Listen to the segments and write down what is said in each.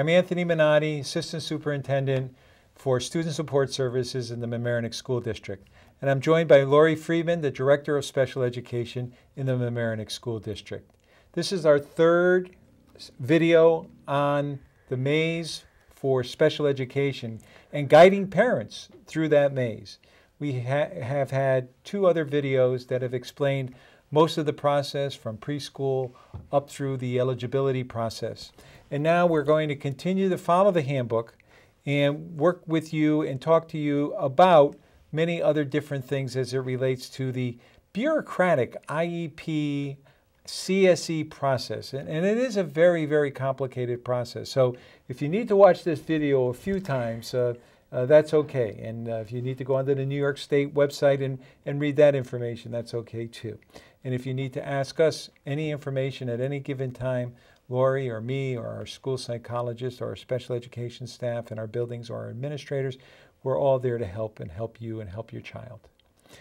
I'm Anthony Minotti, Assistant Superintendent for Student Support Services in the Mamaroneck School District. And I'm joined by Lori Friedman, the Director of Special Education in the Mamaroneck School District. This is our third video on the maze for special education and guiding parents through that maze. We have had two other videos that have explained most of the process from preschool up through the eligibility process. And now we're going to continue to follow the handbook and work with you and talk to you about many other different things as it relates to the bureaucratic IEP CSE process. And it is a very, very complicated process. So if you need to watch this video a few times, that's okay. And if you need to go onto the New York State website and read that information, that's okay too. And if you need to ask us any information at any given time, Lori or me or our school psychologist or our special education staff in our buildings or our administrators, we're all there to help and help you and help your child.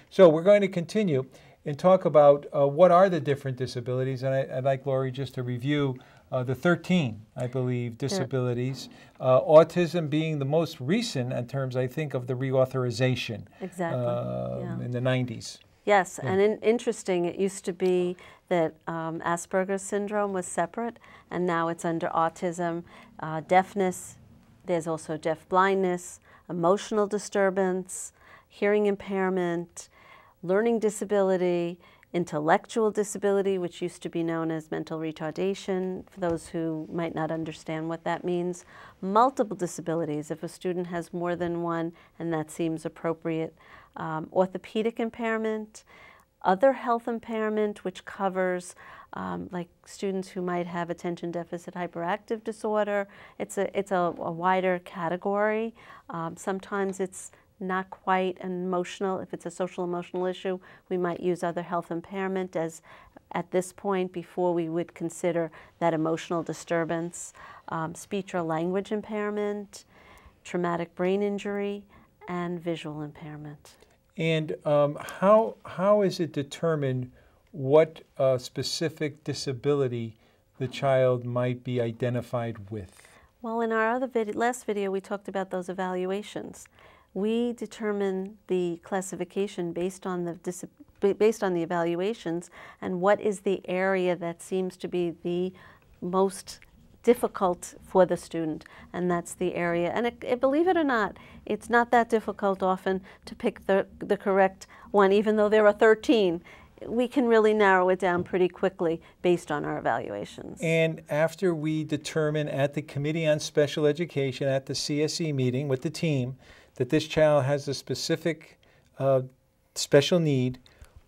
So we're going to continue and talk about what are the different disabilities. And I'd like Lori just to review the 13, I believe, disabilities. Autism being the most recent in terms, I think, of the reauthorization. Exactly. In the 90s. Yes, and interesting, it used to be that Asperger's syndrome was separate, and now it's under autism. Deafness, there's also deaf blindness, emotional disturbance, hearing impairment, learning disability, intellectual disability, which used to be known as mental retardation, for those who might not understand what that means. Multiple disabilities, if a student has more than one, and that seems appropriate. Orthopedic impairment, other health impairment, which covers like students who might have attention deficit hyperactive disorder. It's a wider category. Sometimes it's not quite an emotional. If it's a social emotional issue, we might use other health impairment as at this point before we would consider that emotional disturbance. Speech or language impairment, traumatic brain injury, and visual impairment. And how is it determined what specific disability the child might be identified with? Well, in our other last video, we talked about those evaluations. We determine the classification based on the evaluations and what is the area that seems to be the most difficult for the student, and that's the area. And believe it or not, it's not that difficult often to pick the correct one, even though there are 13. We can really narrow it down pretty quickly based on our evaluations. And after we determine at the Committee on Special Education, at the CSE meeting with the team, that this child has a specific special need,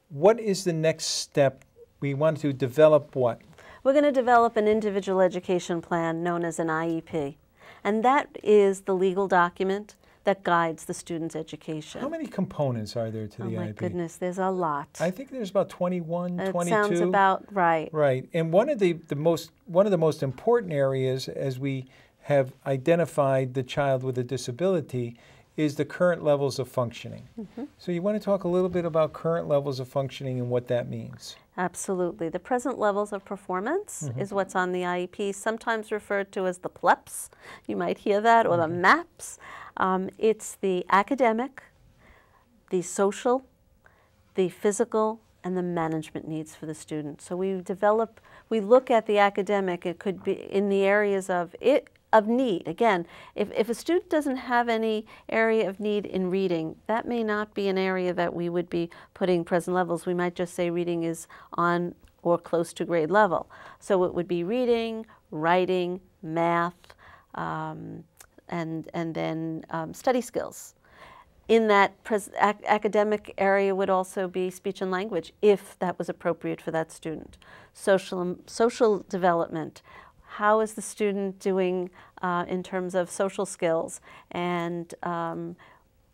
what is the next step? We want to develop what? We're going to develop an individual education plan known as an IEP. And that is the legal document that guides the student's education. How many components are there to the IEP? Oh my goodness, there's a lot. I think there's about 21, 22. It sounds about right. Right. And one of the most important areas, as we have identified the child with a disability, is the current levels of functioning. Mm-hmm. So you want to talk a little bit about current levels of functioning and what that means. Absolutely. The present levels of performance is what's on the IEP, sometimes referred to as the PLEPs. You might hear that, or the MAPs. It's the academic, the social, the physical, and the management needs for the student. So we look at the academic. It could be in the areas of need. Again, if a student doesn't have any area of need in reading, that may not be an area that we would be putting present levels. We might just say reading is on or close to grade level. So it would be reading, writing, math, and then study skills. In that academic area would also be speech and language, if that was appropriate for that student. Social development. How is the student doing in terms of social skills? And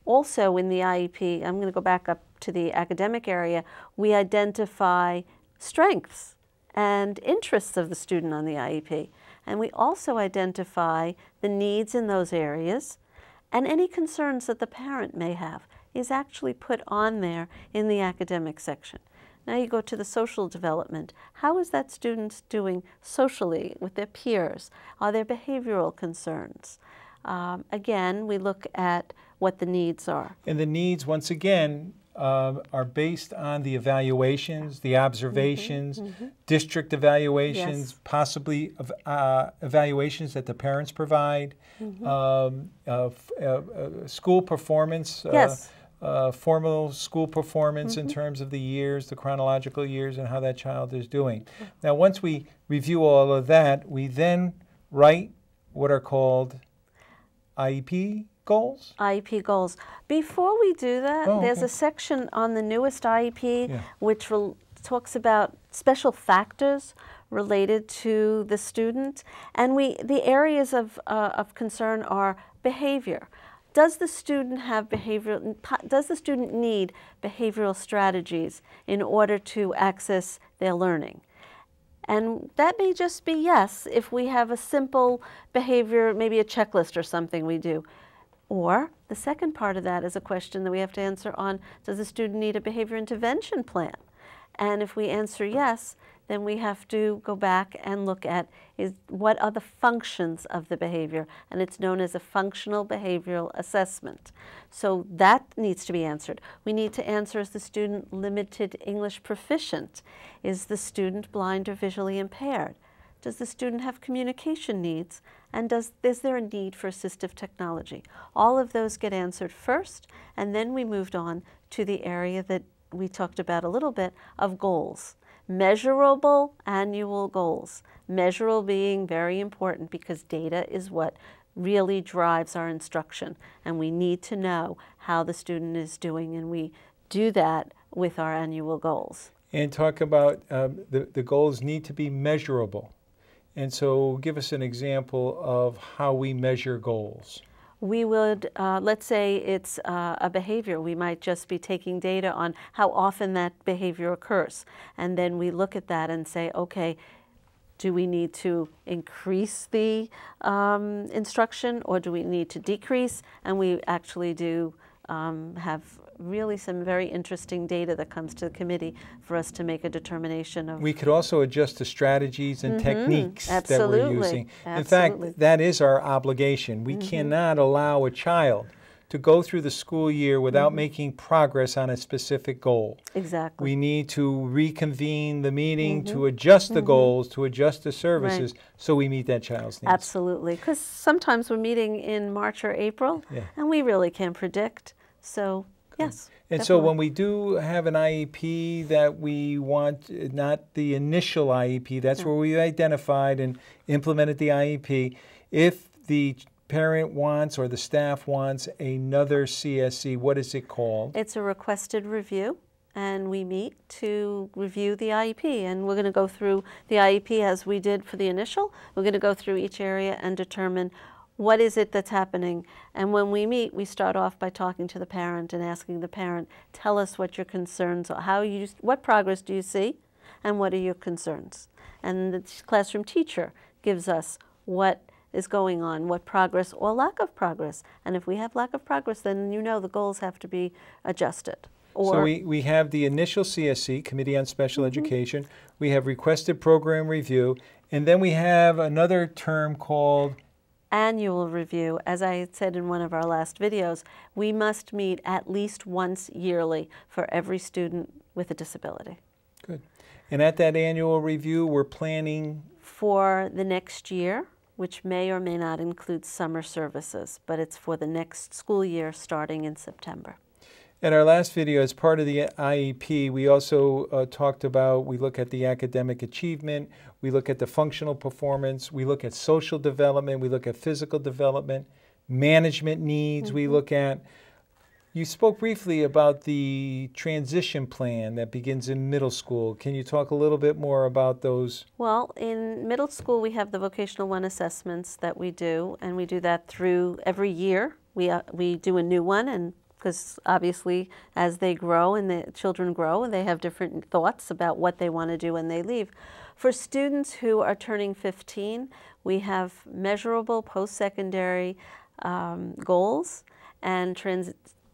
also in the IEP, I'm going to go back up to the academic area, we identify strengths and interests of the student on the IEP. And we also identify the needs in those areas, and any concerns that the parent may have is actually put on there in the academic section. Now you go to the social development. How is that student doing socially with their peers? Are there behavioral concerns? Again, we look at what the needs are. And the needs, once again, are based on the evaluations, the observations, district evaluations, Yes. possibly evaluations that the parents provide, school performance, Yes. formal school performance in terms of the years, the chronological years, and how that child is doing. Now, once we review all of that, we then write what are called IEP goals? IEP goals. Before we do that, there's okay. a section on the newest IEP Yeah. which talks about special factors related to the student, and the areas of concern are behavior. Does the student have does the student need behavioral strategies in order to access their learning? And that may just be yes, if we have a simple behavior, maybe a checklist or something we do. Or the second part of that is a question that we have to answer on, does the student need a behavior intervention plan? And if we answer yes, then we have to go back and look at what are the functions of the behavior, and it's known as a functional behavioral assessment. So that needs to be answered. We need to answer, is the student limited English proficient? Is the student blind or visually impaired? Does the student have communication needs? And is there a need for assistive technology? All of those get answered first, and then we moved on to the area that we talked about a little bit of goals. Measurable annual goals. Measurable being very important because data is what really drives our instruction, and we need to know how the student is doing, and we do that with our annual goals. And talk about the goals need to be measurable. And so give us an example of how we measure goals. We would, let's say it's a behavior. We might just be taking data on how often that behavior occurs. And then we look at that and say, okay, do we need to increase the instruction or do we need to decrease? And we actually do have really some very interesting data that comes to the committee for us to make a determination of. We could also adjust the strategies and techniques Absolutely. that we're using. Absolutely. In fact, that is our obligation. We cannot allow a child to go through the school year without making progress on a specific goal. Exactly. We need to reconvene the meeting to adjust the goals, to adjust the services, so we meet that child's needs. Absolutely, because sometimes we're meeting in March or April, and we really can't predict. So, yes. And so when we do have an IEP that we want, not the initial IEP, that's where we identified and implemented the IEP. If the parent wants or the staff wants another CSE, what is it called? It's a requested review, and we meet to review the IEP. And we're going to go through the IEP as we did for the initial. We're going to go through each area and determine what is it that's happening. And when we meet, we start off by talking to the parent and asking the parent, tell us what your concerns are. What progress do you see, and what are your concerns? And the classroom teacher gives us what is going on, what progress or lack of progress. And if we have lack of progress, then you know the goals have to be adjusted. So we have the initial CSE, Committee on Special Education. We have requested program review. And then we have another term called annual review. As I said in one of our last videos, we must meet at least once yearly for every student with a disability. Good. And at that annual review, we're planning for the next year, which may or may not include summer services, but it's for the next school year starting in September. In our last video, as part of the IEP, we also talked about, we look at the academic achievement, we look at the functional performance, we look at social development, we look at physical development, management needs, we look at. You spoke briefly about the transition plan that begins in middle school. Can you talk a little bit more about those? Well, in middle school, we have the Vocational 1 assessments that we do, and we do that through every year. We do a new one, and because obviously as they grow and the children grow, they have different thoughts about what they want to do when they leave. For students who are turning 15, we have measurable post-secondary goals and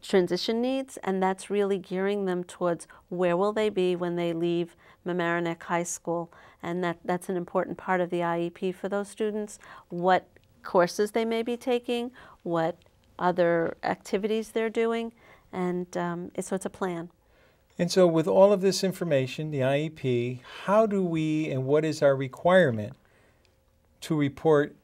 transition needs, and that's really gearing them towards where will they be when they leave Mamaroneck High School, and that's an important part of the IEP for those students, what courses they may be taking, what other activities they're doing, and so it's a plan. And so with all of this information, the IEP, how do we and what is our requirement to report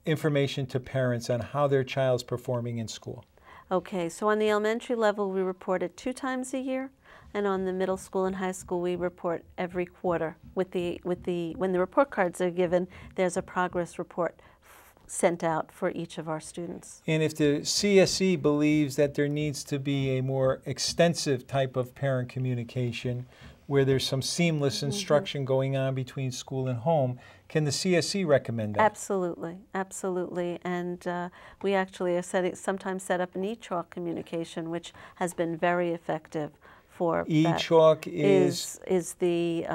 information to parents on how their child's performing in school? Okay, so on the elementary level, we report it 2 times a year, and on the middle school and high school, we report every quarter. When the report cards are given, there's a progress report sent out for each of our students. And if the CSE believes that there needs to be a more extensive type of parent communication where there's some seamless instruction going on between school and home, can the CSE recommend that? Absolutely, absolutely. And we actually are sometimes set up an e-chalk communication, which has been very effective. E-chalk is the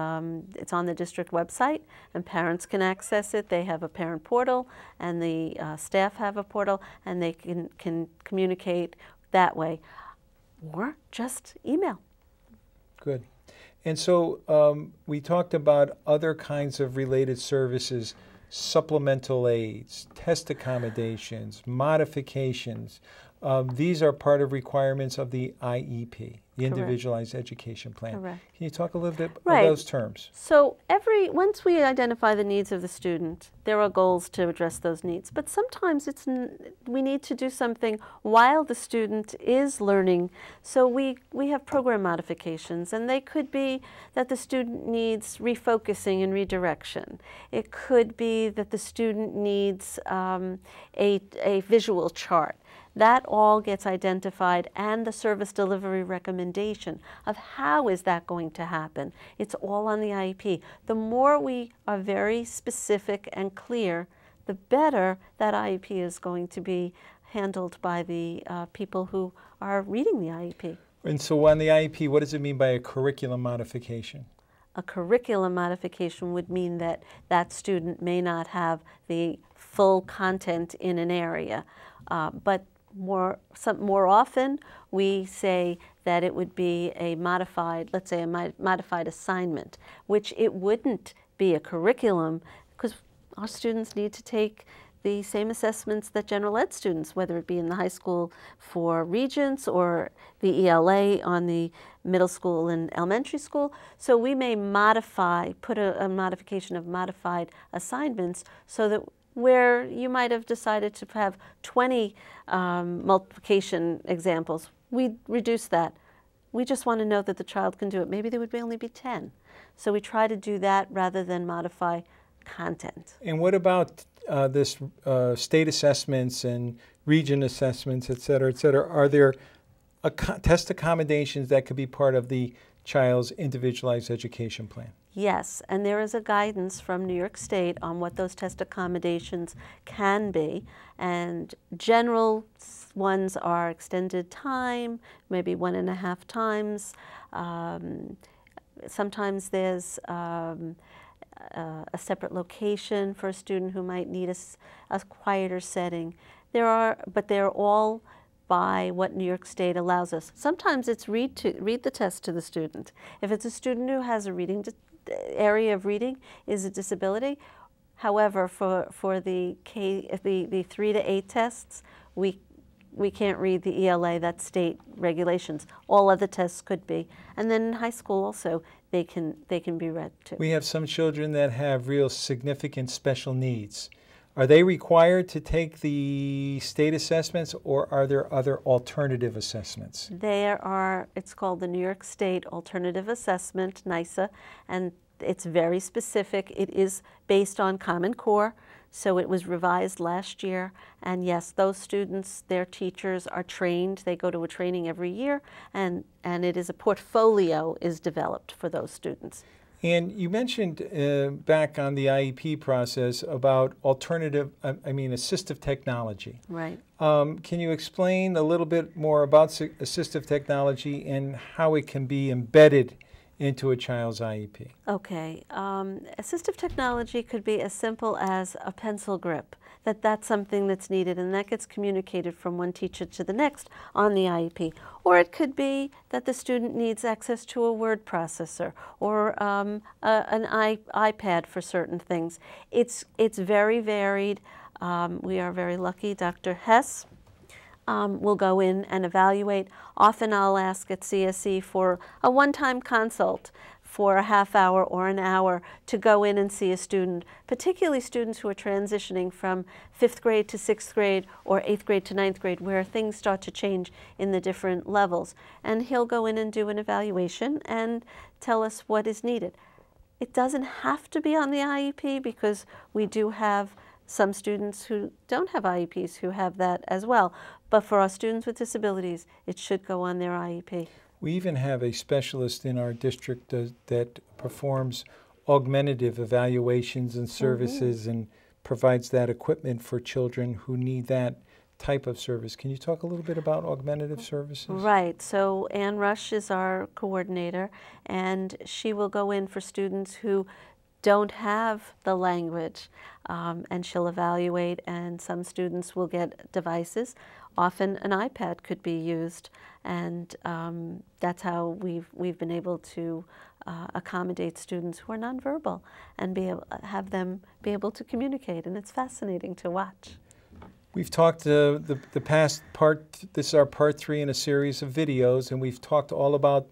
it's on the district website, and parents can access it. They have a parent portal, and the staff have a portal, and they can communicate that way, or just email. Good. And so we talked about other kinds of related services, supplemental aids, test accommodations, modifications. These are part of requirements of the IEP, the Individualized Education Plan. Correct. Can you talk a little bit about those terms? So once we identify the needs of the student, there are goals to address those needs. But sometimes we need to do something while the student is learning. So we have program modifications, and they could be that the student needs refocusing and redirection. It could be that the student needs a visual chart. That all gets identified, and the service delivery recommendation of how is that going to happen. It's all on the IEP. The more we are very specific and clear, the better that IEP is going to be handled by the people who are reading the IEP. And so on the IEP, what does it mean by a curriculum modification? A curriculum modification would mean that that student may not have the full content in an area, but more often, we say that it would be a modified, let's say a modified assignment, which it wouldn't be a curriculum, because our students need to take the same assessments that general ed students, whether it be in the high school for Regents or the ELA on the middle school and elementary school. So we may put a modification of modified assignments so that where you might have decided to have 20 multiplication examples, we reduce that. We just want to know that the child can do it. Maybe there would only be 10. So we try to do that rather than modify content. And what about this state assessments and region assessments, et cetera, et cetera? Are there test accommodations that could be part of the child's individualized education plan? Yes, and there is a guidance from New York State on what those test accommodations can be, and general ones are extended time, maybe 1.5 times. Sometimes there's a separate location for a student who might need a quieter setting. But they're all by what New York State allows us. Sometimes it's read the test to the student. If it's a student who has a reading area of reading is a disability. However, for the 3 to 8 tests, we can't read the ELA, that's state regulations. All other tests could be. And then in high school also, they can be read too. We have some children that have real significant special needs. Are they required to take the state assessments, or are there other alternative assessments? It's called the New York State Alternative Assessment, NYSA, and it's very specific. It is based on Common Core, so it was revised last year. And yes, those students, their teachers are trained. They go to a training every year, and it is a portfolio is developed for those students. And you mentioned back on the IEP process about assistive technology. Right. Can you explain a little bit more about assistive technology and how it can be embedded into a child's IEP? Okay. Assistive technology could be as simple as a pencil grip, that's something that's needed, and that gets communicated from one teacher to the next on the IEP. Or it could be that the student needs access to a word processor or an iPad for certain things. It's very varied. We are very lucky. Dr. Hess will go in and evaluate. Often I'll ask at CSE for a one-time consult for a half hour or an hour to go in and see a student, particularly students who are transitioning from 5th grade to 6th grade or 8th grade to 9th grade, where things start to change in the different levels. And he'll go in and do an evaluation and tell us what is needed. It doesn't have to be on the IEP, because we do have some students who don't have IEPs who have that as well. But for our students with disabilities, it should go on their IEP. We even have a specialist in our district that performs augmentative evaluations and services and provides that equipment for children who need that type of service. Can you talk a little bit about augmentative services? Right. So Ann Rush is our coordinator, and she will go in for students who don't have the language, and she'll evaluate, and some students will get devices. Often an iPad could be used, and that's how we've been able to accommodate students who are nonverbal and have them be able to communicate, and it's fascinating to watch. We've talked the past part, this is our part 3 in a series of videos, and we've talked all about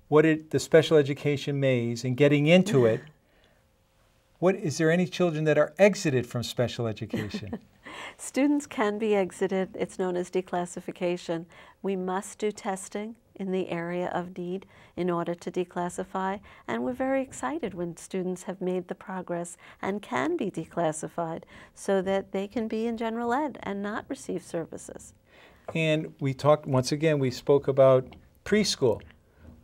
the special education maze and getting into it. Is there any children that are exited from special education? Students can be exited. It's known as declassification. We must do testing in the area of need in order to declassify, and we're very excited when students have made the progress and can be declassified so that they can be in general ed and not receive services. And we talked, once again, we spoke about preschool.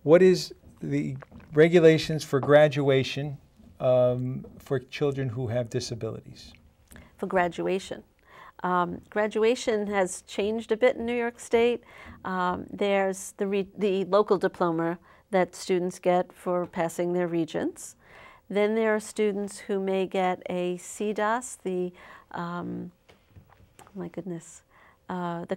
What is the regulations for graduation for children who have disabilities? For graduation. Graduation has changed a bit in New York State. There's the local diploma that students get for passing their regents. Then there are students who may get a CDOS, the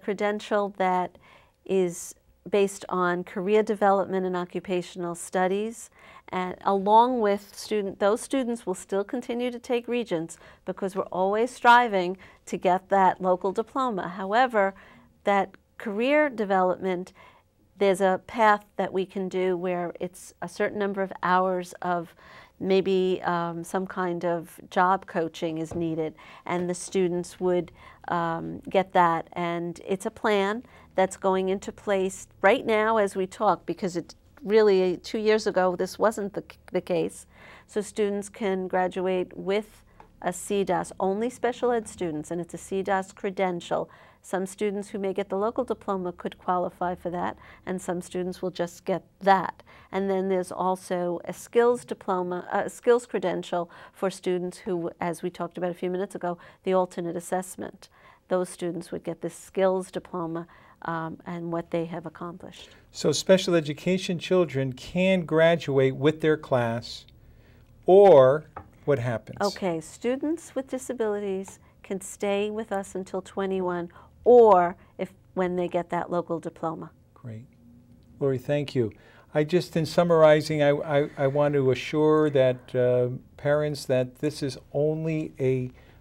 credential that is based on career development and occupational studies. And along with those students will still continue to take regents, because we're always striving to get that local diploma. However, that career development, there's a path that we can do where it's a certain number of hours of maybe some kind of job coaching is needed, and the students would get that. And it's a plan that's going into place right now as we talk, because it really 2 years ago this wasn't the case. So students can graduate with a CDOS, only special ed students, and it's a CDOS credential. Some students who may get the local diploma could qualify for that, and some students will just get that. And then there's also a skills diploma, a skills credential for students who, as we talked about a few minutes ago, the alternate assessment. Those students would get this skills diploma and what they have accomplished. So special education children can graduate with their class, or what happens? Okay, students with disabilities can stay with us until 21, or when they get that local diploma. Great. Lori, thank you. In summarizing, I want to assure that parents that this is only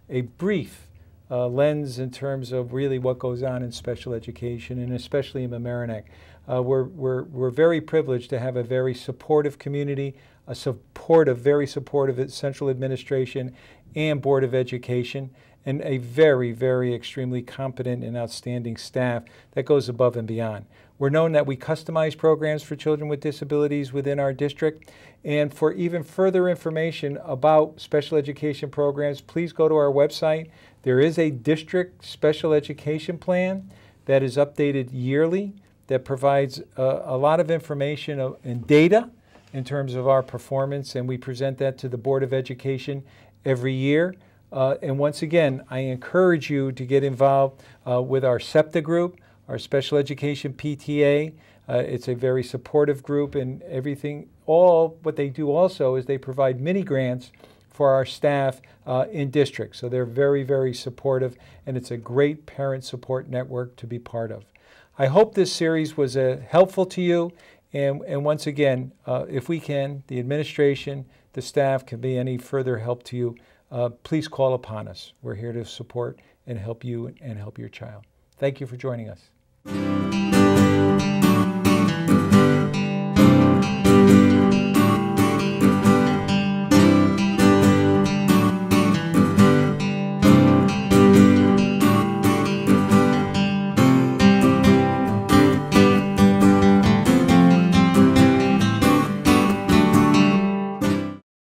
a brief lens in terms of really what goes on in special education, and especially in Mamaroneck. We're very privileged to have a very supportive community, very supportive central administration and Board of Education, and a very, very extremely competent and outstanding staff that goes above and beyond. We're known that we customize programs for children with disabilities within our district. And for even further information about special education programs, please go to our website. There is a district special education plan that is updated yearly that provides a lot of information and data in terms of our performance, and we present that to the Board of Education every year. And once again, I encourage you to get involved with our SEPTA group. our special education PTA. It's a very supportive group, and everything. All what they do also is they provide mini grants for our staff in district. So they're very, very supportive, and it's a great parent support network to be part of. I hope this series was helpful to you. And once again, if we can, the administration, the staff can be any further help to you, please call upon us. We're here to support and help you and help your child. Thank you for joining us.